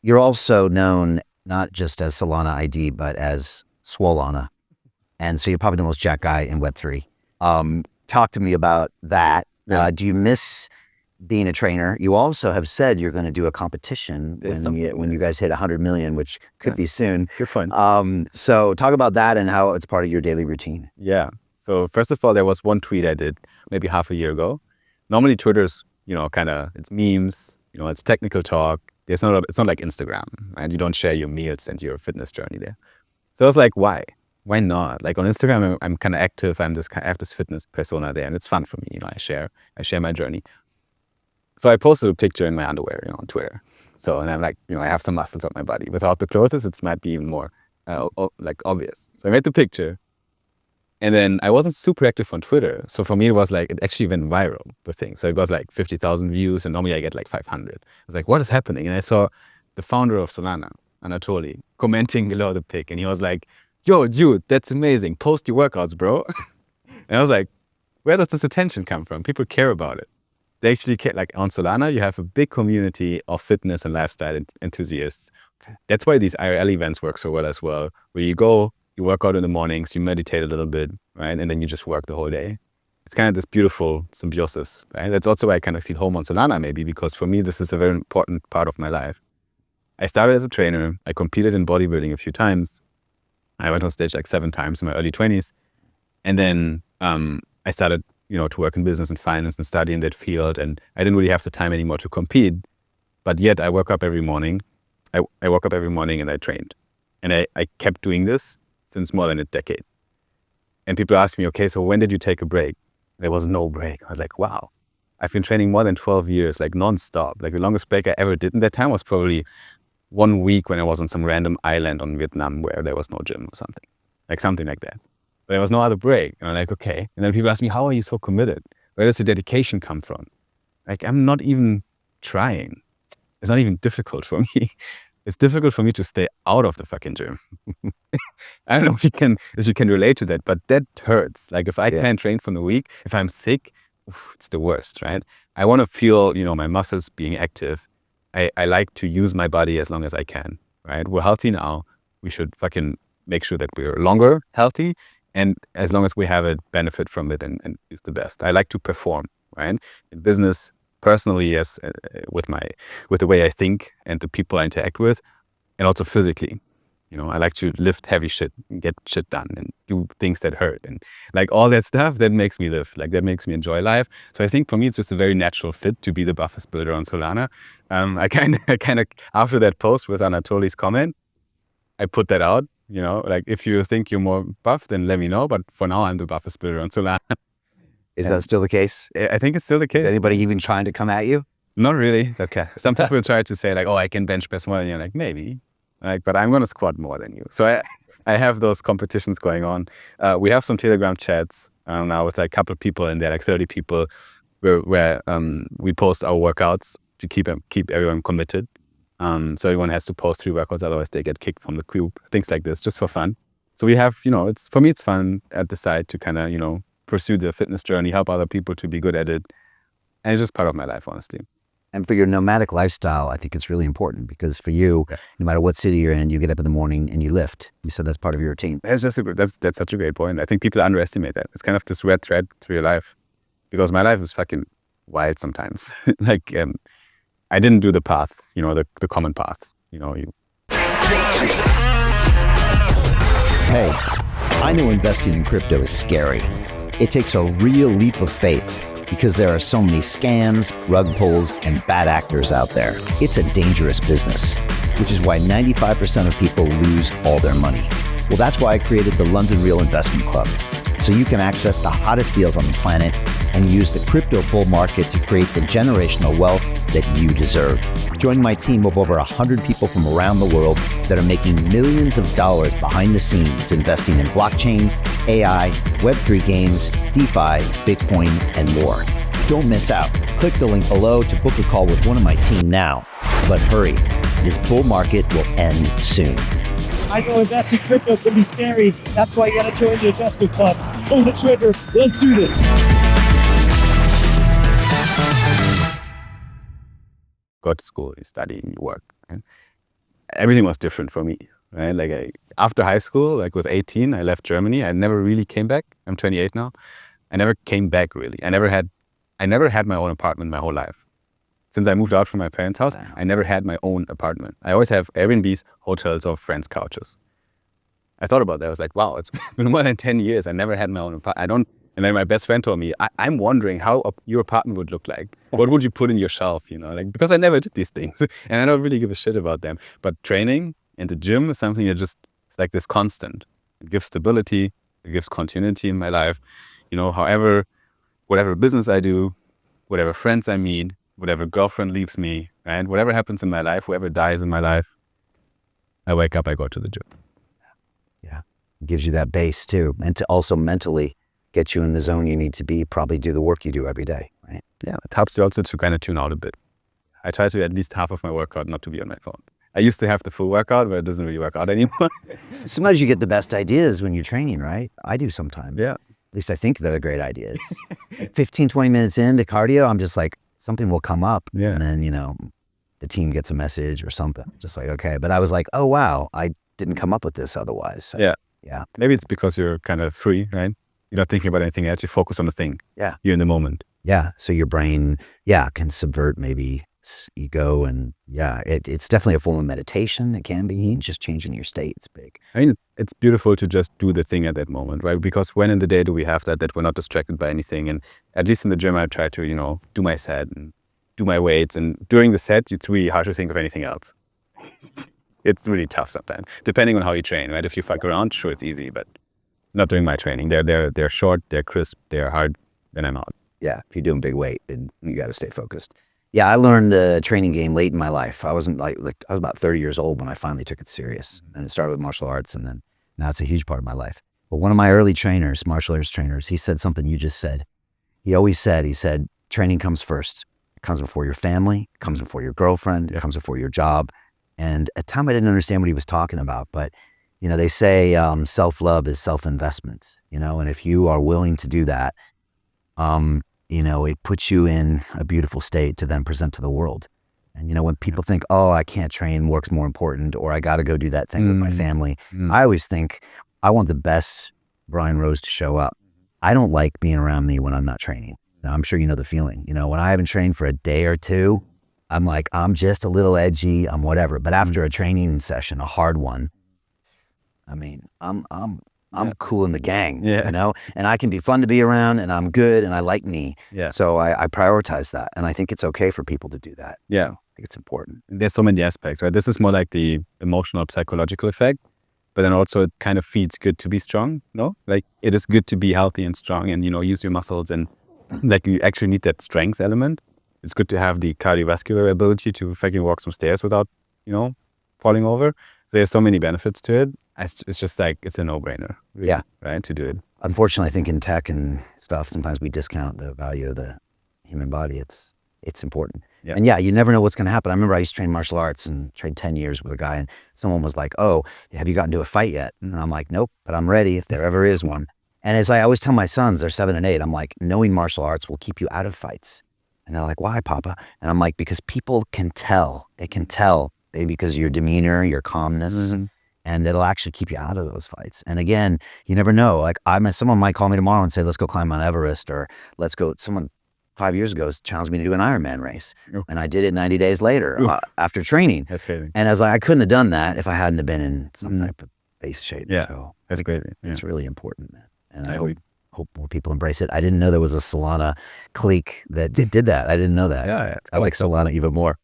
you're also known not just as Solana ID, but as Swolana. And so you're probably the most jacked guy in Web3. Talk to me about that. Yeah. Do you miss being a trainer? You also have said you're going to do a competition when you guys hit 100 million, which could be soon. Good point. So talk about that and how it's part of your daily routine. Yeah. So first of all, there was one tweet I did maybe half a year ago. Normally Twitter's, it's memes, it's technical talk. It's not like Instagram, and you don't share your meals and your fitness journey there. So I was like, why? Why not? Like on Instagram, I'm kind of active. I have this fitness persona there, and it's fun for me. I share my journey. So I posted a picture in my underwear, on Twitter. So, and I'm like, I have some muscles on my body. Without the clothes, it might be even more obvious. So I made the picture, and then I wasn't super active on Twitter. So for me, it was like, it actually went viral, the thing. So it was like 50,000 views, and normally I get like 500. I was like, what is happening? And I saw the founder of Solana, Anatoly, commenting below the pic, and he was like, yo, dude, that's amazing. Post your workouts, bro. And I was like, where does this attention come from? People care about it. They actually care. Like on Solana, you have a big community of fitness and lifestyle enthusiasts. That's why these IRL events work so well as well, where you go, you work out in the mornings, you meditate a little bit, right? And then you just work the whole day. It's kind of this beautiful symbiosis, right? That's also why I kind of feel home on Solana, maybe, because for me, this is a very important part of my life. I started as a trainer. I competed in bodybuilding a few times. I went on stage like 7 times in my early 20s. And then I started, to work in business and finance and study in that field. And I didn't really have the time anymore to compete. But yet I woke up every morning. I woke up every morning and I trained. And I kept doing this since more than a decade. And people ask me, okay, so when did you take a break? There was no break. I was like, wow, I've been training more than 12 years, like nonstop. Like the longest break I ever did in that time was probably 1 week when I was on some random island on Vietnam where there was no gym or something like that. But there was no other break. And I'm like, okay. And then people ask me, how are you so committed? Where does the dedication come from? Like, I'm not even trying. It's not even difficult for me. It's difficult for me to stay out of the fucking gym. I don't know if you can relate to that, but that hurts. Like if I can't train for the week, if I'm sick, it's the worst, right? I want to feel, my muscles being active. I like to use my body as long as I can, right? We're healthy now. We should fucking make sure that we're longer healthy. And as long as we have a benefit from it and use the best. I like to perform, right? In business, personally, yes, with the way I think and the people I interact with, and also physically. I like to lift heavy shit and get shit done and do things that hurt and like all that stuff that makes me live, like that makes me enjoy life. So I think for me, it's just a very natural fit to be the buffest builder on Solana. I kind of, after that post with Anatoly's comment, I put that out, like if you think you're more buff, then let me know. But for now, I'm the buffest builder on Solana. Is that still the case? I think it's still the case. Is anybody even trying to come at you? Not really. Okay. Some people try to say like, oh, I can bench press more than you. Like maybe. But I'm going to squat more than you. So I have those competitions going on. We have some Telegram chats now with like a couple of people in there, like 30 people, where we post our workouts to keep everyone committed. So everyone has to post 3 workouts, otherwise they get kicked from the group. Things like this, just for fun. So we have, for me, it's fun at the side to kind of, pursue the fitness journey, help other people to be good at it. And it's just part of my life, honestly. And for your nomadic lifestyle, I think it's really important because for you, no matter what city you're in, you get up in the morning and you lift. You said that's part of your routine. That's such a great point. I think people underestimate that. It's kind of this red thread through your life, because my life is fucking wild sometimes. Like I didn't do the path, the common path. Hey, I know investing in crypto is scary. It takes a real leap of faith, because there are so many scams, rug pulls, and bad actors out there. It's a dangerous business, which is why 95% of people lose all their money. Well, that's why I created the London Real Investment Club, so you can access the hottest deals on the planet and use the crypto bull market to create the generational wealth that you deserve. Join my team of over 100 people from around the world that are making millions of dollars behind the scenes investing in blockchain, AI, Web3 games, DeFi, Bitcoin, and more. Don't miss out. Click the link below to book a call with one of my team now. But hurry, this bull market will end soon. I know investing in crypto can be scary. That's why you gotta join the investment club. Pull the trigger. Let's do this. Go to school, you study, and you work. Right? everything was different for me, right? Like after high school, like with 18, I left Germany. I never really came back. I'm 28 now. I never came back really. I never had my own apartment my whole life. Since I moved out from my parents' house, I never had my own apartment. I always have Airbnbs, hotels, or friends' couches. I thought about that. I was like, wow, it's been more than 10 years. I never had my own apartment. And then my best friend told me, I'm wondering how your apartment would look like. What would you put in your shelf, like, because I never did these things and I don't really give a shit about them. But training and the gym is something that just, it's like this constant. It gives stability, it gives continuity in my life. However, whatever business I do, whatever friends I meet, whatever girlfriend leaves me, right? Whatever happens in my life, whoever dies in my life, I wake up, I go to the gym. Yeah. It gives you that base too. And to also mentally get you in the zone you need to be, probably do the work you do every day, right? Yeah, it helps you also to kind of tune out a bit. I try to at least half of my workout not to be on my phone. I used to have the full workout, but it doesn't really work out anymore. Sometimes you get the best ideas when you're training, right? I do sometimes. Yeah. At least I think they're great ideas. 15, 20 minutes into cardio, I'm just like, something will come up. Yeah. And then, the team gets a message or something. Just like, okay. But I was like, oh, wow, I didn't come up with this otherwise. So, yeah. Yeah. Maybe it's because you're kind of free, right? You're not thinking about anything else. You focus on the thing. Yeah. You're in the moment. Yeah. So your brain, can subvert maybe ego. And it's definitely a form of meditation. It can be just changing your state. It's big. I mean, it's beautiful to just do the thing at that moment, right? Because when in the day do we have that we're not distracted by anything? And at least in the gym, I try to, do my set and do my weights. And during the set, it's really hard to think of anything else. It's really tough sometimes, depending on how you train, right? If you fuck around, sure, it's easy, but not during my training. They're short, they're crisp, they're hard, then I'm out. Yeah, if you're doing big weight, you got to stay focused. Yeah, I learned the training game late in my life. I wasn't I was about 30 years old when I finally took it serious. And it started with martial arts, and then now it's a huge part of my life. But one of my early trainers, martial arts trainers, he said something you just said. He said, training comes first. It comes before your family, it comes before your girlfriend, it comes before your job. And at the time I didn't understand what he was talking about, but they say self-love is self-investment, and if you are willing to do that, it puts you in a beautiful state to then present to the world. And, when people think, oh, I can't train, work's more important, or I got to go do that thing with my family, I always think I want the best Brian Rose to show up. I don't like being around me when I'm not training. Now, I'm sure you know the feeling, when I haven't trained for a day or two, I'm like, I'm just a little edgy, I'm whatever. But after a training session, a hard one, I mean, I'm cool in the gang, and I can be fun to be around, and I'm good, and I like me. Yeah. So I prioritize that, and I think it's okay for people to do that. Yeah. I think it's important. There's so many aspects, right? This is more like the emotional, psychological effect, but then also it kind of feels good to be strong, no? Like it is good to be healthy and strong and, use your muscles, and like you actually need that strength element. It's good to have the cardiovascular ability to fucking walk some stairs without, falling over. So there's so many benefits to it. It's just like, it's a no-brainer, really, right, to do it. Unfortunately, I think in tech and stuff, sometimes we discount the value of the human body. It's important. Yeah. And you never know what's going to happen. I remember I used to train martial arts and trained 10 years with a guy, and someone was like, oh, have you gotten to a fight yet? And I'm like, nope, but I'm ready if there ever is one. And as I always tell my sons, they're 7 and 8, I'm like, knowing martial arts will keep you out of fights. And they're like, why, Papa? And I'm like, because people can tell. They can tell because of your demeanor, your calmness, and it'll actually keep you out of those fights. And again, you never know. Like someone might call me tomorrow and say, let's go climb Mount Everest, or let's go. Someone 5 years ago challenged me to do an Ironman race. And I did it 90 days later after training. That's crazy. And I was like, I couldn't have done that if I hadn't have been in some type of base shape. Yeah, so that's crazy. It's really important, man. And I hope more people embrace it. I didn't know there was a Solana clique that did that. I didn't know that. Yeah, I like Solana even more.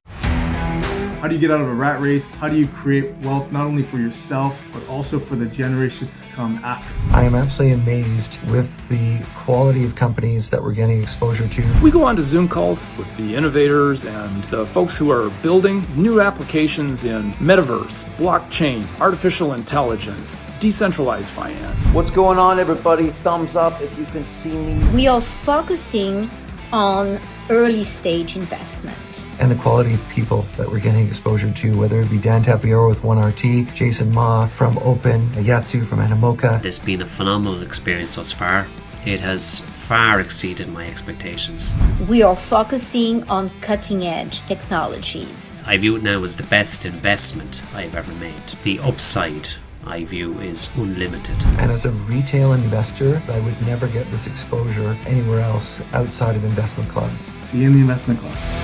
How do you get out of a rat race? How do you create wealth not only for yourself, but also for the generations to come after? I am absolutely amazed with the quality of companies that we're getting exposure to. We go on to Zoom calls with the innovators and the folks who are building new applications in metaverse, blockchain, artificial intelligence, decentralized finance. What's going on, everybody? Thumbs up if you can see me. We are focusing on early stage investment. And the quality of people that we're getting exposure to, whether it be Dan Tapiero with 1RT, Jason Ma from Open, Yatsu from Animoca. It's been a phenomenal experience thus far. It has far exceeded my expectations. We are focusing on cutting-edge technologies. I view it now as the best investment I've ever made. The upside, I view, is unlimited. And as a retail investor, I would never get this exposure anywhere else outside of Investment Club. See you in the Investment Club.